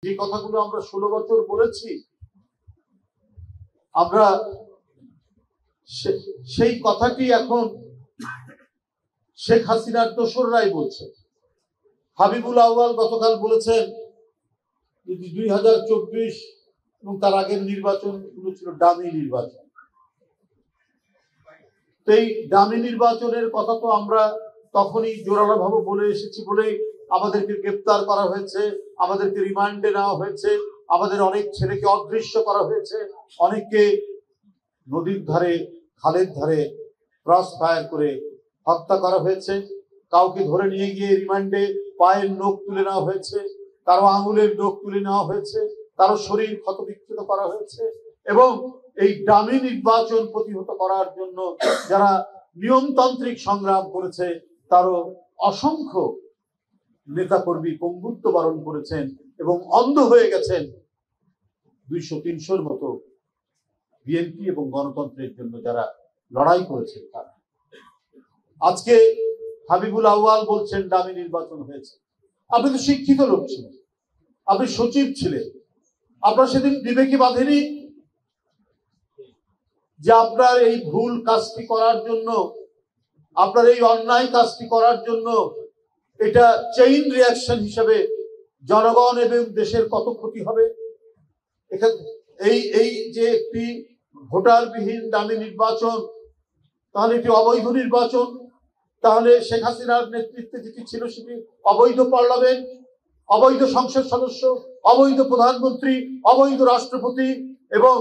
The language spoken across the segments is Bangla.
যে কথাগুলো আমরা 16 বছর বলেছি, আমরা সেই কথাটি এখন শেখ হাসিনার দোসররাই বলছে। হাবিবুল আউয়াল গতকাল বলেছেন 2024 এবং তার আগের নির্বাচনগুলো ছিল ডামি নির্বাচন। তো এই ডামি নির্বাচনের কথা তো আমরা তখনই জোরালোভাবে বলে এসেছি বলেই আমাদেরকে গ্রেপ্তার করা হয়েছে, আমাদেরকে রিমান্ডে নেওয়া হয়েছে, আমাদের অনেক ছেলেকে অদৃশ্য করা হয়েছে, অনেককে নদীর ধারে খালের ধারে ক্রস ফায়ার করে হত্যা করা হয়েছে, কাউকে ধরে নিয়ে গিয়ে রিমান্ডে পায়ের নখ তুলে নেওয়া হয়েছে, কারো আঙুলের নখ তুলে নেওয়া হয়েছে, কারো শরীর ক্ষতবিক্ষত করা হয়েছে। এবং এই ডামি নির্বাচন প্রতিহত করার জন্য যারা নিয়মতান্ত্রিক সংগ্রাম করেছে তারও অসংখ্য নেতাকর্মী পঙ্গুত্ব বরণ করেছেন এবং অন্ধ হয়ে গেছেন। 200-300-র মতো বিএনপি এবং গণতন্ত্রের জন্য যারা লড়াই করেছেন তারা। আজকে হাবিবুল আউয়াল বলছেন ডামি নির্বাচন হয়েছে। আপনি তো শিক্ষিত লোক ছিলেন, আপনি সচিব ছিলেন, আপনার সেদিন বিবেকে বাঁধেনি যে আপনার এই ভুল কাজটি করার জন্য, আপনার এই অন্যায় কাজটি করার জন্য এটা চেইন রিয়াকশন হিসেবে জনগণ এবং দেশের কত ক্ষতি হবে? এই যে একটি ভোটারবিহীন ডামি নির্বাচন, তাহলে এটি অবৈধ নির্বাচন। তাহলে শেখ হাসিনার নেতৃত্বে যেটি ছিল সেটি অবৈধ পার্লামেন্ট, অবৈধ সংসদ সদস্য, অবৈধ প্রধানমন্ত্রী, অবৈধ রাষ্ট্রপতি এবং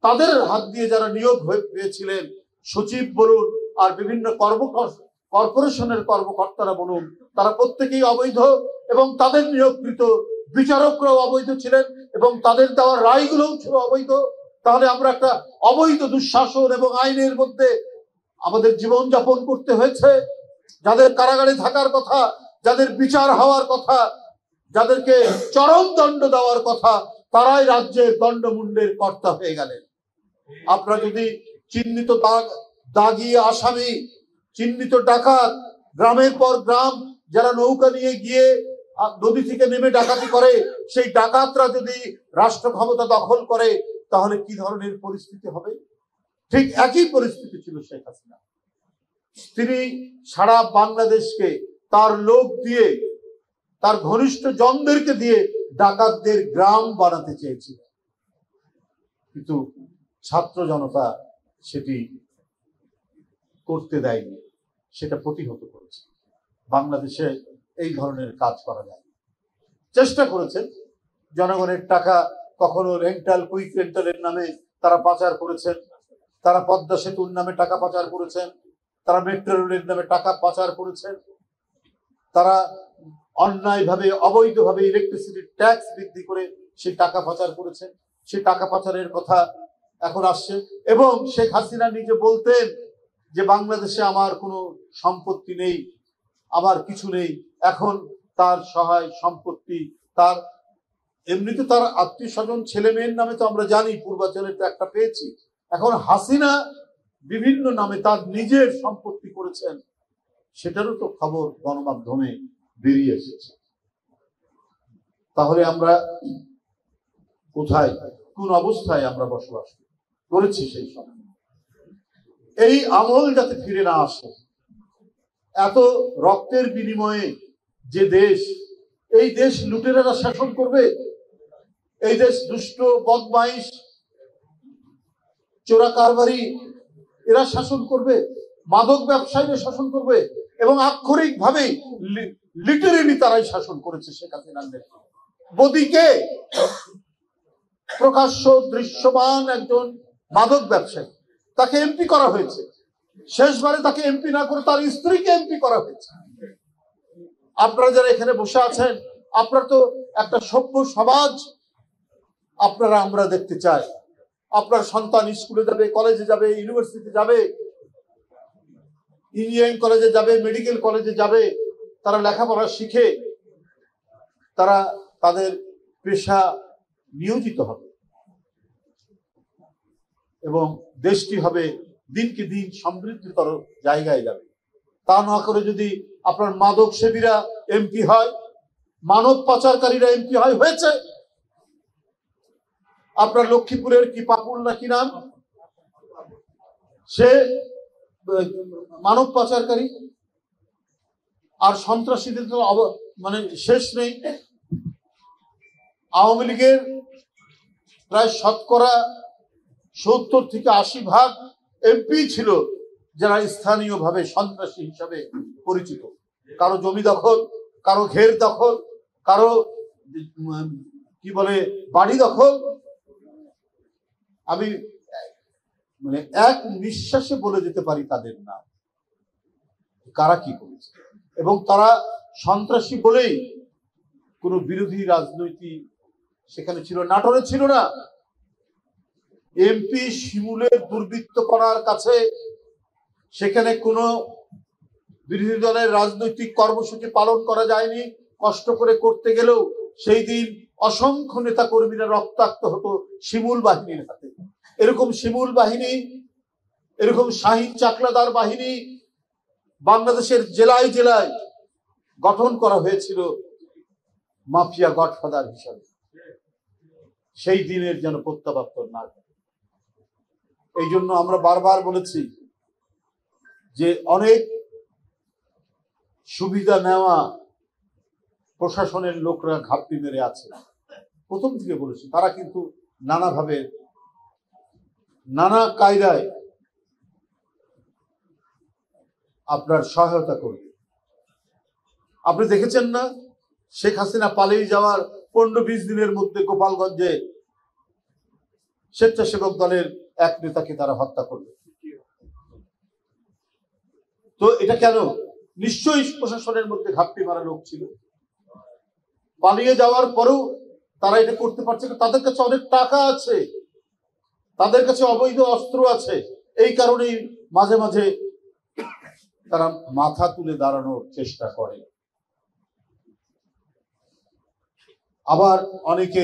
তাদের হাত দিয়ে যারা নিয়োগ হয়েছিলেন, সচিব বলুন আর বিভিন্ন কর্পোরেশনের কর্মকর্তারা বলুন, তারা প্রত্যেকেই অবৈধ এবং তাদের নিয়োগকৃত বিচারকরাও অবৈধ ছিলেন এবং তাদের দেওয়া রায়গুলোও ছিল অবৈধ। তাহলে আমরা একটা অবৈধ দুঃশাসন এবং আইনের মধ্যে আমাদের জীবন যাপন করতে হয়েছে। যাদের কারাগারে থাকার কথা, যাদের বিচার হওয়ার কথা, যাদেরকে চরম দণ্ড দেওয়ার কথা, তারাই রাজ্যের দণ্ডমুণ্ডের কর্তা হয়ে গেলেন। আপনারা যদি চিহ্নিত দাগি আসামি, চিহ্নিত ডাকাত, গ্রামের পর গ্রাম যারা নৌকা নিয়ে গিয়ে নদী থেকে নেমে ডাকাতি করে, সেই ডাকাতরা যদি রাষ্ট্র ক্ষমতা দখল করে তাহলে কি ধরনের পরিস্থিতি হবে? ঠিক একই পরিস্থিতি ছিল শেখ হাসিনা। তিনি সারা বাংলাদেশকে তার লোক দিয়ে, তার ঘনিষ্ঠ জনদেরকে দিয়ে ডাকাতদের গ্রাম বানাতে চেয়েছিলেন, কিন্তু ছাত্র জনতা সেটি করতে দেয়নি, সেটা প্রতিহত করেছে। বাংলাদেশে এই ধরনের কাজ করা যায়। চেষ্টা করেছেন জনগণের টাকা, কখনো রেন্টাল, কুইক রেন্টালের নামে তারা পাচার করেছেন, তারা পদ্মা সেতুর নামে টাকা পাচার করেছেন, তারা মেট্রো রেলের নামে টাকা পাচার করেছেন, তারা অন্যায়ভাবে অবৈধভাবে ইলেকট্রিসিটি ট্যাক্স বৃদ্ধি করে সেই টাকা পাচার করেছেন। সেই টাকা পাচারের কথা এখন আসছে। এবং শেখ হাসিনা নিজে বলতেন যে বাংলাদেশে আমার কোনো সম্পত্তি নেই, আমার কিছু নেই। এখন তার সহায় সম্পত্তি, তার এমনিতে তার আত্মীয় স্বজন ছেলে মেয়ের নামে তো আমরা জানি, পূর্বাচলে তো একটা পেয়েছি। এখন হাসিনা বিভিন্ন নামে তার নিজের সম্পত্তি করেছেন, সেটারও তো খবর গণমাধ্যমে বেরিয়ে এসেছে। তাহলে আমরা কোথায়, কোন অবস্থায় আমরা বসবাস করেছি সেই সময়? এই আমল যাতে ফিরে না আসে, এত রক্তের বিনিময়ে যে দেশ, এই দেশ লুটেরারা শাসন করবে, এই দেশ দুষ্ট বদমাইশ চোরা কারবারি এরা শাসন করবে, মাদক ব্যবসায়ীরা শাসন করবে এবং আক্ষরিক ভাবে লিটারেলি তারাই শাসন করেছে শেখ হাসিনার নেতৃত্বে। মোদীকে প্রকাশ্য দৃশ্যমান একজন মাদক ব্যবসায়ী, তাকে এমপি করা হয়েছে। শেষবারে তাকে এমপি না করে তার স্ত্রীকে এমপি করা হয়েছে। আপনারা যারা এখানে বসে আছেন, আপনারা তো একটা সভ্য সমাজ আপনারা আমরা দেখতে চাই। আপনার সন্তান স্কুলে যাবে, কলেজে যাবে, ইউনিভার্সিটি যাবে, ইঞ্জিনিয়ারিং কলেজে যাবে, মেডিকেল কলেজে যাবে, তারা লেখাপড়া শিখে তারা তাদের পেশা নিয়োজিত হবে এবং দেশটি হবে দিনকে দিন সমৃদ্ধতর জায়গায় যাবে। তা না করে যদি আপনার মাদক সেবীরা এমপি হয়, মানব পাচারকারীরা এমপি হয়েছে, আপনার লক্ষ্মীপুরের কি পাপুল নাকি নাম, সে মানব পাচারকারী, আর সন্ত্রাসীদের তো মানে শেষ নেই। আওয়ামী লীগের প্রায় 70-80% এমপি ছিল যারা স্থানীয়ভাবে সন্ত্রাসী হিসাবে পরিচিত। কারো জমি দখল, কারো ঘের দখল, কারো কি বলে বাড়ি দখল। আমি মানে এক নিঃশ্বাসে বলে যেতে পারি তাদের নাম, কারা কি করেছে। এবং তারা সন্ত্রাসী বলেই কোনো বিরোধী রাজনৈতিক সেখানে ছিল, নাটোরে ছিল না। এমপি শিমুলের দুর্বৃত্ত করার কাছে সেখানে কোনো বিরোধী দলের রাজনৈতিক কর্মসূচি পালন করা যায়নি। কষ্ট করে করতে গেলেও সেই দিন অসংখ্য নেতা কর্মীরা রক্তাক্ত হতো শিমুল বাহিনীর হাতে। এরকম শিমুল বাহিনী, এরকম শাহিন চাকলাদার বাহিনী বাংলাদেশের জেলায় জেলায় গঠন করা হয়েছিল মাফিয়া গডফাদার হিসাবে। সেই দিনের যেন প্রত্যাবর্তন না করে। এই জন্য আমরা বারবার বলেছি যে অনেক সুবিধা নেওয়া প্রশাসনের লোকরা ঘাপটি মেরে আছে। প্রথম থেকে বলেছি তারা কিন্তু নানাভাবে নানা কায়দায় আপনার সহায়তা করবে। আপনি দেখেছেন না, শেখ হাসিনা পালিয়ে যাওয়ার 15-20 দিনের মধ্যে গোপালগঞ্জে স্বেচ্ছাসেবক দলের এক নেতাকে তারা হত্যা করবে। তো এটা কেন? নিশ্চয়ই প্রশাসনের মধ্যে ঘাপটি মারা লোক ছিল। পালিয়ে যাওয়ার পরেও তারা এটা করতে পারছে না। তাদের কাছে অনেক টাকা আছে, তাদের কাছে অবৈধ অস্ত্র আছে। এই কারণেই মাঝে মাঝে তারা মাথা তুলে দাঁড়ানোর চেষ্টা করে। আবার অনেকে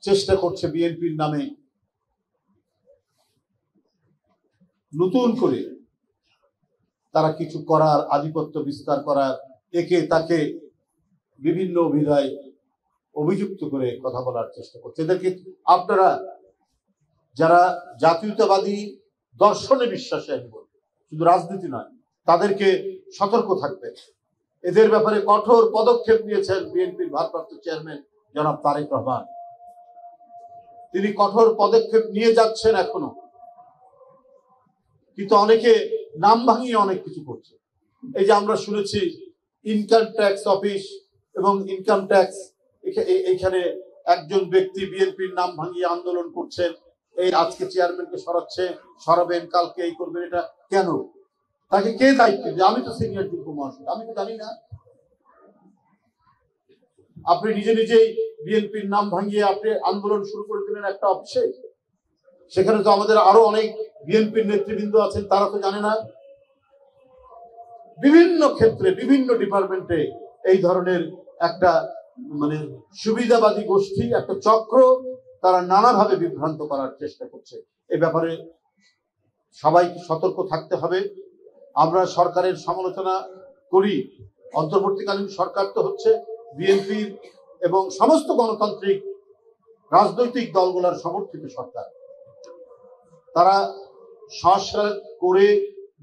চেষ্টা করছে বিএনপির নামে নতুন করে তারা কিছু করার, আধিপত্য বিস্তার করার, একে তাকে বিভিন্ন অভিধায় অভিযুক্ত করে কথা বলার চেষ্টা করছে। এদেরকে আপনারা যারা জাতীয়তাবাদী দর্শনে বিশ্বাসী, আমি বলবো শুধু রাজনীতি নয়, তাদেরকে সতর্ক থাকবে। এদের ব্যাপারে কঠোর পদক্ষেপ নিয়েছেন বিএনপির ভারপ্রাপ্ত চেয়ারম্যান জনাব তারেক রহমান। তিনি কঠোর পদক্ষেপ নিয়ে যাচ্ছেন এখনো, কিন্তু অনেকে নাম ভাঙিয়ে অনেক কিছু করছে। এই যে আমরা শুনেছি ইনকাম ট্যাক্স অফিস এবং ইনকাম ট্যাক্স, এখানে একজন ব্যক্তি বিএনপির নাম ভাঙিয়ে আন্দোলন করছেন। এই আজকে চেয়ারম্যানকে সরাচ্ছে, সরাবেন, কালকে এই করবেন। এটা কেন? তাকে কে দায়িত্ব দিবে? আমি তো সিনিয়র যুগ্ম মহাসচিব, আমি তো জানি না। আপনি নিজে নিজেই বিএনপির নাম ভাঙিয়ে আপনি আন্দোলন শুরু করে দিলেন একটা অফিসে। সেখানে তো আমাদের আরো অনেক বিএনপির নেতৃবৃন্দ আছেন, তারা তো জানে না। বিভিন্ন ক্ষেত্রে বিভিন্ন ডিপার্টমেন্টে এই ধরনের একটা মানে সুবিধাবাদী গোষ্ঠী, একটা চক্র, তারা নানাভাবে বিভ্রান্ত করার চেষ্টা করছে। এ ব্যাপারে সবাইকে সতর্ক থাকতে হবে। আমরা সরকারের সমালোচনা করি, অন্তর্বর্তীকালীন সরকার তো হচ্ছে বিএনপির এবং সমস্ত গণতান্ত্রিক রাজনৈতিক দলগুলোর সমর্থিত সরকার। তারা সংস্কার করে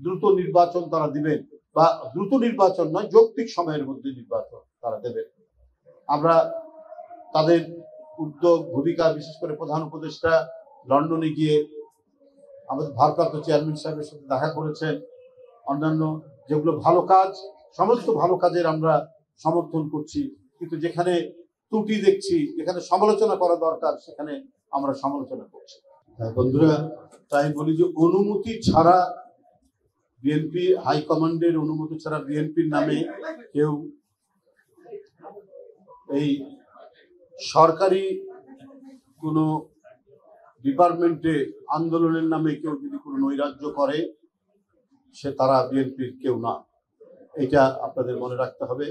দ্রুত নির্বাচন তারা দিবেন, বা দ্রুত নির্বাচন নয়, যৌক্তিক সময়ের মধ্যে নির্বাচন তারা দেবেন। আমরা তাদের উদ্যোগ, ভূমিকা, বিশেষ করে প্রধান উপদেষ্টা লন্ডনে গিয়ে আমাদের ভারপ্রাপ্ত চেয়ারম্যান সাহেবের সাথে দেখা করেছেন। অন্যান্য যেগুলো ভালো কাজ, সমস্ত ভালো কাজের আমরা সমর্থন করছি, কিন্তু যেখানে ত্রুটি দেখছি, যেখানে সমালোচনা করা দরকার, সেখানে আমরা সমালোচনা করছি। বন্ধুরা, তাই বলি যে অনুমতি ছাড়া, বিএনপি হাইকমান্ডের অনুমতি ছাড়া বিএনপির নামে কেউ এই সরকারি কোনো ডিপার্টমেন্টে আন্দোলনের নামে কেউ যদি কোনো নৈরাজ্য করে, সে তারা বিএনপির কেউ না। এটা আপনাদের মনে রাখতে হবে।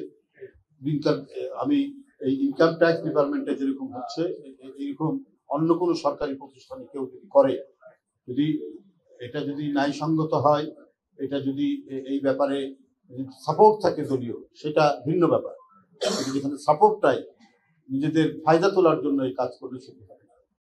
আমি এই ইনকাম ট্যাক্স ডিপার্টমেন্টে যেরকম হচ্ছে, এইরকম অন্য কোনো সরকারি প্রতিষ্ঠানে কেউ যদি করে, যদি এটা যদি ন্যায়সঙ্গত হয়, এটা যদি এই ব্যাপারে সাপোর্ট থাকে দলীয়, সেটা ভিন্ন ব্যাপার। যেখানে সাপোর্টটাই নিজেদের ফায়দা তোলার জন্য এই কাজ করলে সেটা